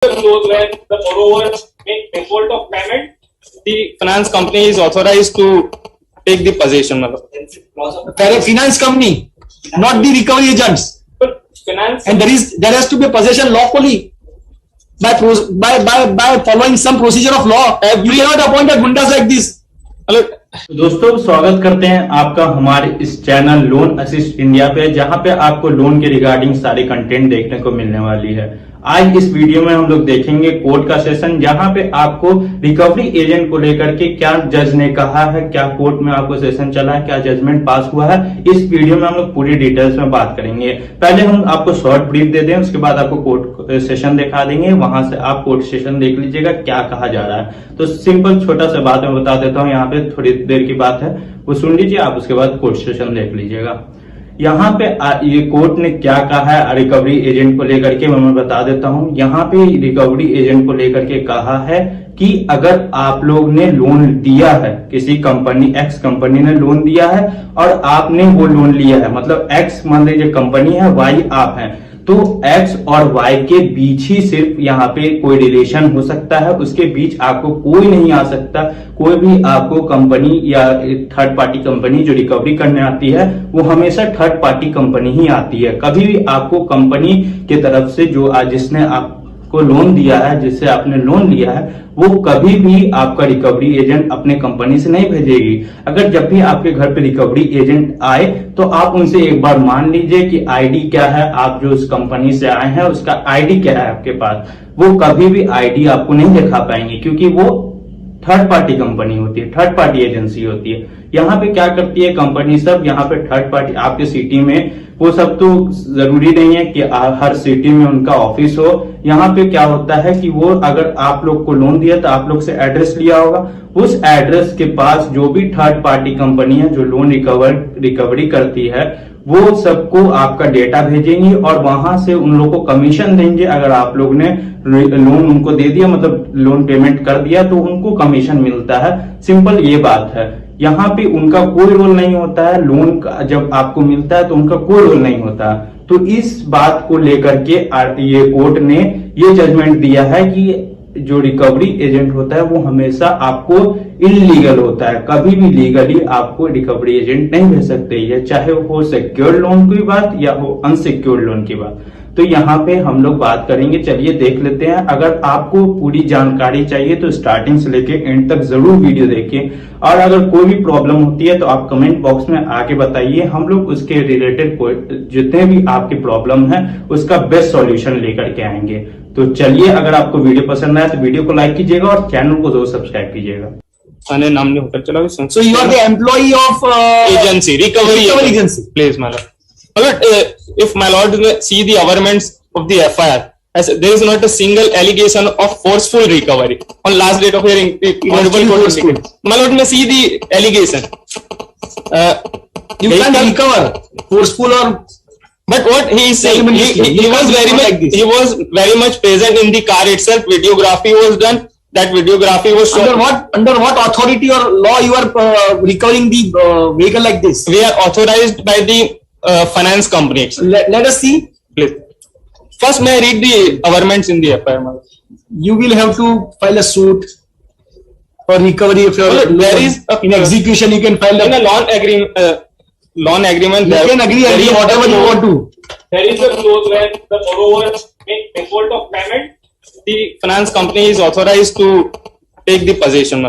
Clause where the borrower make default of payment, the finance company is authorized to take the possession. Finance company, not the recovery agents. But finance And there has to be possession lawfully by following some procedure of law. You cannot appoint a gundas like this. तो दोस्तों स्वागत करते हैं आपका हमारे इस channel loan assist India पे, जहां पे आपको लोन के रिगार्डिंग सारी कंटेंट देखने को मिलने वाली है। आज इस वीडियो में हम लोग देखेंगे कोर्ट का सेशन, जहां पे आपको रिकवरी एजेंट को लेकर के क्या जज ने कहा है, क्या कोर्ट में आपको सेशन चला है, क्या जजमेंट पास हुआ है। इस वीडियो में हम लोग पूरी डिटेल्स में बात करेंगे। पहले हम आपको शॉर्ट ब्रीफ दे दें, उसके बाद आपको कोर्ट सेशन दिखा देंगे, वहां से आप कोर्ट सेशन देख लीजिएगा क्या कहा जा रहा है। तो सिंपल छोटा सा बात मैं बता देता हूँ, यहाँ पे थोड़ी देर की बात है वो सुन लीजिए आप, उसके बाद कोर्ट सेशन देख लीजिएगा। यहाँ पे ये कोर्ट ने क्या कहा है रिकवरी एजेंट को लेकर के मैं बता देता हूँ। यहाँ पे रिकवरी एजेंट को लेकर के कहा है कि अगर आप लोग ने लोन दिया है, किसी कंपनी एक्स कंपनी ने लोन दिया है और आपने वो लोन लिया है, मतलब एक्स मान लीजिए कंपनी है, वाई आप हैं, तो एक्स और वाई के बीच ही सिर्फ यहाँ पे कोई रिलेशन हो सकता है, उसके बीच आपको कोई नहीं आ सकता। कोई भी आपको कंपनी या थर्ड पार्टी कंपनी जो रिकवरी करने आती है वो हमेशा थर्ड पार्टी कंपनी ही आती है। कभी भी आपको कंपनी की तरफ से जो जिसने आपको लोन दिया है, जिससे आपने लोन लिया है, वो कभी भी आपका रिकवरी एजेंट अपने कंपनी से नहीं भेजेगी। अगर जब भी आपके घर पे रिकवरी एजेंट आए तो आप उनसे एक बार मान लीजिए कि आईडी क्या है, आप जो उस कंपनी से आए हैं उसका आईडी क्या है आपके पास। वो कभी भी आईडी आपको नहीं दिखा पाएंगे, क्योंकि वो थर्ड पार्टी कंपनी होती है, थर्ड पार्टी एजेंसी होती है। यहाँ पे क्या करती है कंपनी सब, यहाँ पे थर्ड पार्टी आपके सिटी में, वो सब तो जरूरी नहीं है कि हर सिटी में उनका ऑफिस हो। यहाँ पे क्या होता है कि वो अगर आप लोग को लोन दिया तो आप लोग से एड्रेस लिया होगा, उस एड्रेस के पास जो भी थर्ड पार्टी कंपनी है जो लोन रिकवरी करती है वो सबको आपका डेटा भेजेंगे और वहां से उन लोगों को कमीशन देंगे। अगर आप लोग ने लोन उनको दे दिया, मतलब लोन पेमेंट कर दिया, तो उनको कमीशन मिलता है। सिंपल ये बात है। यहाँ पे उनका कोई रोल नहीं होता है, लोन का जब आपको मिलता है तो उनका कोई रोल नहीं होता। तो इस बात को लेकर के ये कोर्ट ने ये जजमेंट दिया है कि जो रिकवरी एजेंट होता है वो हमेशा आपको इलीगल होता है। कभी भी लीगली आपको रिकवरी एजेंट नहीं भेज सकते, ये चाहे हो सिक्योर्ड लोन की बात या हो अनसिक्योर्ड लोन की बात। तो यहाँ पे हम लोग बात करेंगे, चलिए देख लेते हैं। अगर आपको पूरी जानकारी चाहिए तो स्टार्टिंग से लेके एंड तक जरूर वीडियो देखिए, और अगर कोई भी प्रॉब्लम होती है तो आप कमेंट बॉक्स में आके बताइए, हम लोग उसके रिलेटेड जितने भी आपकी प्रॉब्लम है उसका बेस्ट सॉल्यूशन लेकर के आएंगे। तो चलिए, अगर आपको वीडियो पसंद आया तो वीडियो को लाइक कीजिएगा और चैनल को जरूर सब्सक्राइब कीजिएगा। नाम नहीं होकर चला। So you are the employee of agency, recovery agency. Please, my lord. But if my lord see the averments of the FIR, as there is not a single allegation of forceful recovery on last date of hearing. My lord may see the allegation. You can recover forceful or. But what he is saying, he was very much present in the car itself. Videography was done. That videography was shown. Under what authority or law you are recovering the vehicle like this? We are authorized by the finance company. Let us see. Please. First, may I read the averments in the FIR? You will have to file a suit for recovery if you are in execution. You can file in a loan agreement. You can agree whatever you want to. There is a clause where the borrower make default of payment, the finance company is authorized to take the possession.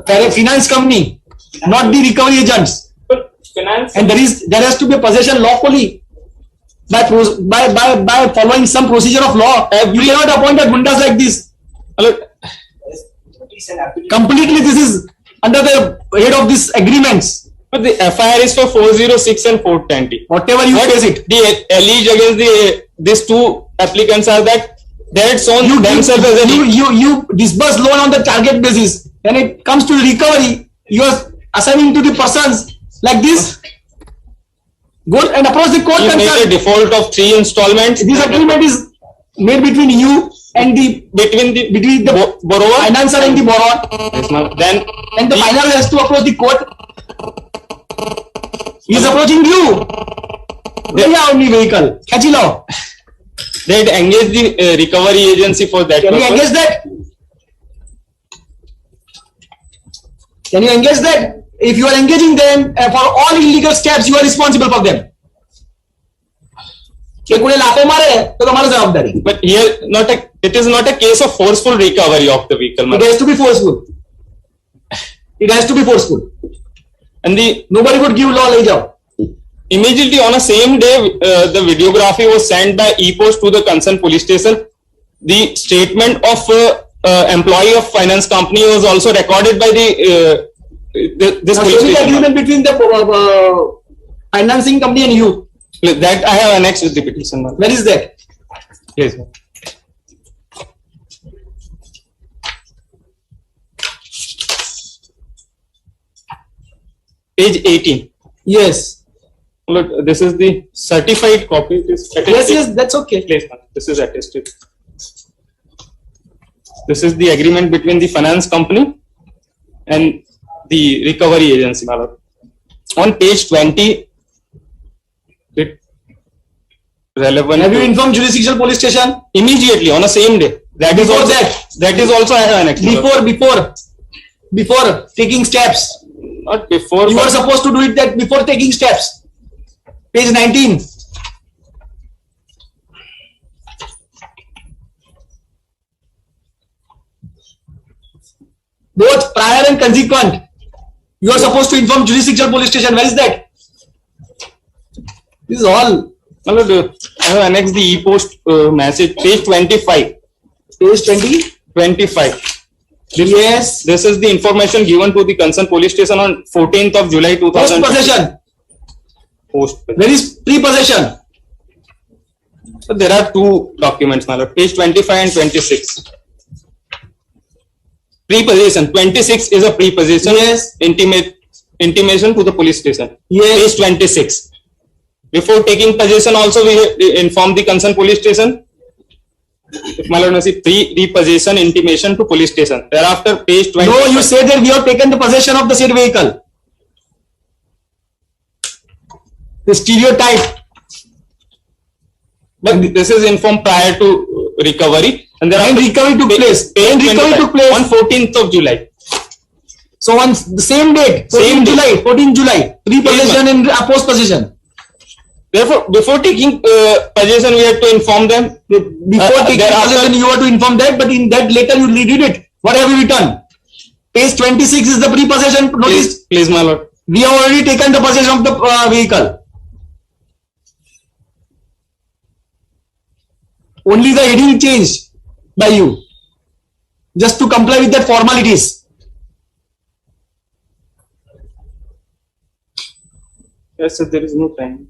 Finance company, not the recovery agents. But finance and there has to be possession lawfully by following some procedure of law. You cannot appoint a gundas like this. Completely, this is under the head of these agreements. But the FIR is for 406 and 420. Whatever you face it. The alleged against these two applicants are that they had shown themselves as you disburse loan on the target basis. When it comes to recovery, you are assigning to the persons like this. Go and approach the court. You made a default of 3 installments. This agreement is made between you and between the borrower, financer and the borrower. Yes, ma'am. Then and the financier has to approach the court. He is approaching you. ले आओ अपनी vehicle, खींची लाओ. They had engaged the recovery agency for that Can you purpose. engage that? Can you engage that? If you are engaging them for all illegal steps, you are responsible for them. कि कोई लाफे मारे तो तुम्हारी जवाबदारी. But here, it is not a case of forceful recovery of the vehicle. It has to be forceful. It has to be forceful. And the Nobody would give law ले जाओ. immediately on the same day, the videography was sent by e-post to the concerned police station. The statement of employee of finance company was also recorded by this Now, police show me the station. agreement between the financing company and you. That I have annexed with the petition. Ma'am. Where is that? Yes, ma'am. Page 18. Yes. Look, this is the certified copy. It is attested. Yes, that's okay. Place, ma'am. This is attested. This is the agreement between the finance company and the recovery agency. My lord. On page 20, it relevant. Have you to- informed jurisdictional police station? immediately on the same day? That is Before also that? is also I have annexed. my lord. Before taking steps. Not before. You but- are supposed to do it that before taking steps. Page 19. Both prior and consequent. You are supposed to inform jurisdictional police station. Where is that? This is all. My lord, I have annexed the e-post message. Page 25. Page 20. 25. Yes. This is the information given to the concerned police station on 14th of July Post 2000. possession. Post. Where is pre-possession? So there are two documents, my lord. Page 25 and 26. Pre-possession. 26 is a pre-possession. Yes. Intimation to the police station. Yes. Page 26. Before taking possession, also we inform the concerned police station. If my lord may see, pre-possession intimation to police station. Thereafter, page 20. No, you say that we have taken the possession of the said vehicle. The stereotype. But this is informed prior to recovery. And there And recovery took place. And recovery took place. on 14th of July. So on the same date, 14 Same day. July, 14 July, pre-possession and post-possession. Therefore, before taking possession, we have to inform them. Before taking thereafter- possession, you have to inform that, but in that later you redid it. What have you written? Page 26 is the pre-possession notice. Please, my lord. We have already taken the possession of the vehicle. Only the heading changed by you, just to comply with that formalities. Yes, sir, there is no time.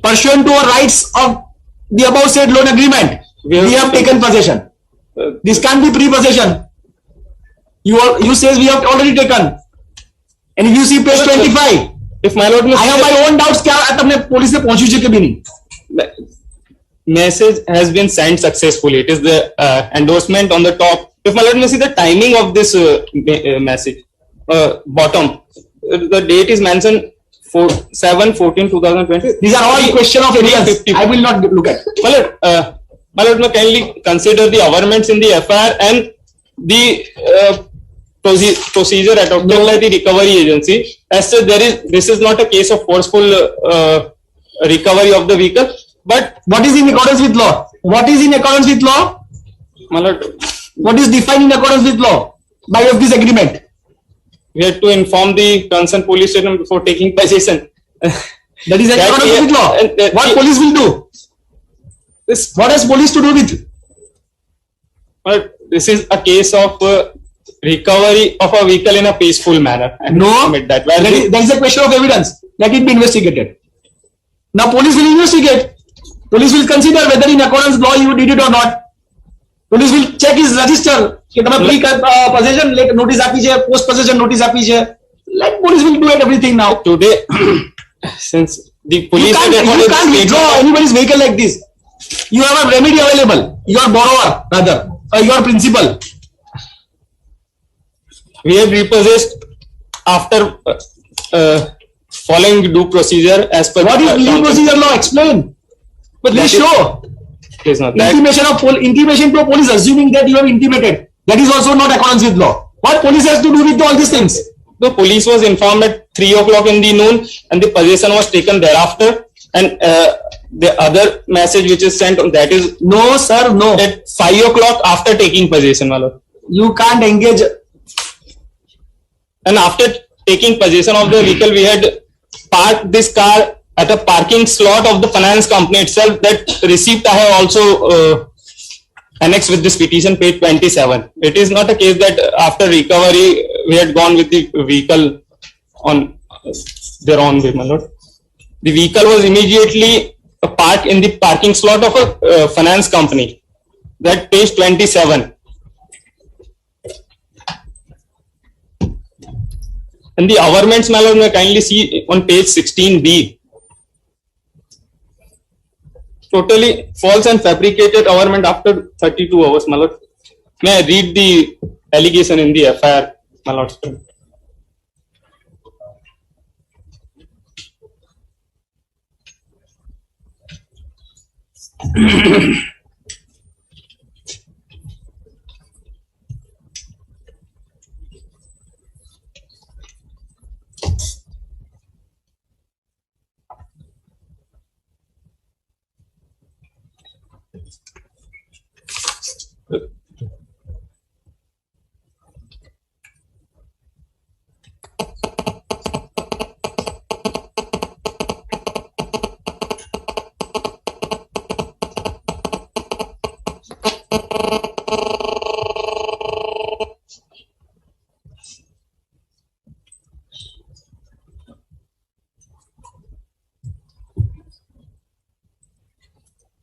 Pursuant to our rights of the above said loan agreement, We we have- have taken possession. This can't be pre-possession. You says we have already taken. And if you see page 25, If my lord may I have my own doubts क्या तुमने police से पहुंची चुके भी नहीं. message has been sent successfully. It is the endorsement on the top. If my lord may see the timing of this message, bottom, the date is mentioned 7/14/2020. These are all question of evidence. 350. I will not look at. My lord, may kindly consider the averments in the FIR and the procedure adopted by the recovery agency. As such, this is not a case of forceful recovery of the vehicle, but What is in accordance with law? What is in accordance with law? my lord, What is defined in accordance with law by of this agreement? we have to inform the concerned police station before taking possession. That is in That accordance we- with law. and- What police will do? What has police to do with? But this is a case of recovery of a vehicle in a peaceful manner. I No, admit that. Where that is a question of evidence. Let it be investigated. Now police will investigate. Police will consider whether in accordance with law you did it or not. Police will check his register. कि तुम्हें pre possession notice આપી છે, post possession notice આપી છે. Like police will do everything now. today, since the You police had can't recorded the withdraw statement- anybody's vehicle like this. You have a remedy available. Your borrower, rather, your principal. we have repossessed after following due procedure as per What is the legal procedure law? Explain. But please That is- show It is not. That, intimation to a police assuming that you have intimated. That is also not accordance with law. What police has to do with all these things? the police was informed at 3 o'clock in the noon, and the possession was taken thereafter. And the other message which is sent, that is No, sir, no. at 5 o'clock after taking possession, my lord. You can't engage. And after taking possession of the vehicle, we had parked this car at a parking slot of the finance company itself. That receipt I have also annexed with this petition, page 27. It is not a case that after recovery we had gone with the vehicle on their own way, my lord. The vehicle was immediately parked in the parking slot of a finance company. That page 27. And the averments, my lord, may kindly see on page 16B. Totally false and fabricated averment after 32 hours, my lord. May I read the allegation in the FIR, my lord?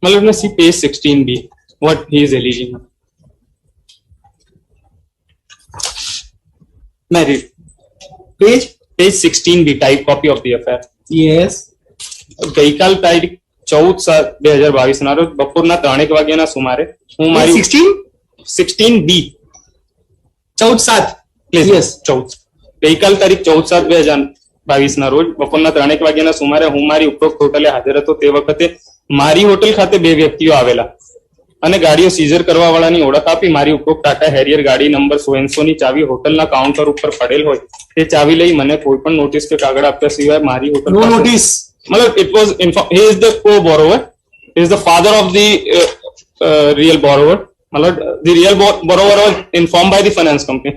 My lord, may see page 16B, what he is alleging. May I read? Page 16B, type copy of the FIR. Yes. ગઈકાલ તારીખ 14/7/2022 ના રોજ બપોરના 3 વાગ્યાના સુમારે હું મારી 16B 14/7. Yes. 14. ગઈકાલ તારીખ 14/7/2022 ના રોજ બપોરના 3 વાગ્યાના સુમારે હું મારી ઉપરોક્ત હોટલે હાજર હતો. તે વખતે મારી હોટલ ખાતે બે વ્યક્તિઓ આવેલા અને ગાડીઓ સીઝર કરવા વાળાની ઓળખ આપી મારી ઉપરોક્ત ટાટા હેરિયર ગાડી નંબર 100 ની ચાવી હોટલના કાઉન્ટર ઉપર પડેલ હોય તે ચાવી લઈ મને કોઈ પણ નોટિસ કે કાગળ આપ્યા સિવાય મારી હોટલ No પાસે- notice. Malad, it was he is the co-borrower. He is the father of the real borrower. Malad, the real borrower was informed by the finance company.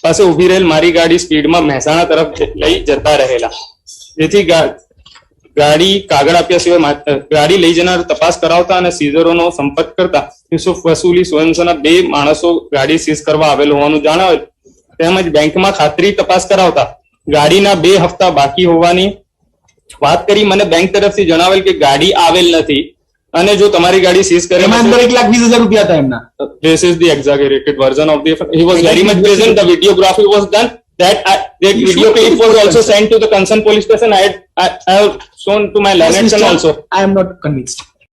પાસે ઉભી રહેલ મારી ગાડી સ્પીડમાં મહેસાણા તરફ લઈ જતા રહેલા, જેથી ગાડી કાગળ આપ્યા સિવાય ગાડી લઈ જનાર તપાસ કરાવતા અને સીઝરોનો સંપર્ક કરતા યુસુફ વસૂલી સોયન્સના બે માણસો ગાડી સીઝ કરવા આવેલ હોવાનું જણાવેલ. તેમજ બેંકમાં ખાતરી તપાસ કરાવતા ગાડીના 2 હપ્તા બાકી હોવાની વાત કરી મને બેંક તરફથી જણાવેલ કે ગાડી આવેલ નથી અને જો તમારી ગાડી સીઝ કરે એમાં અંદર 1,20,000 રૂપિયા હતા એમના. this is the exaggerated version of the he was very much present. The videography was done. That video clip was also sent to the concerned police station. I have shown to my learned son also. I am not convinced.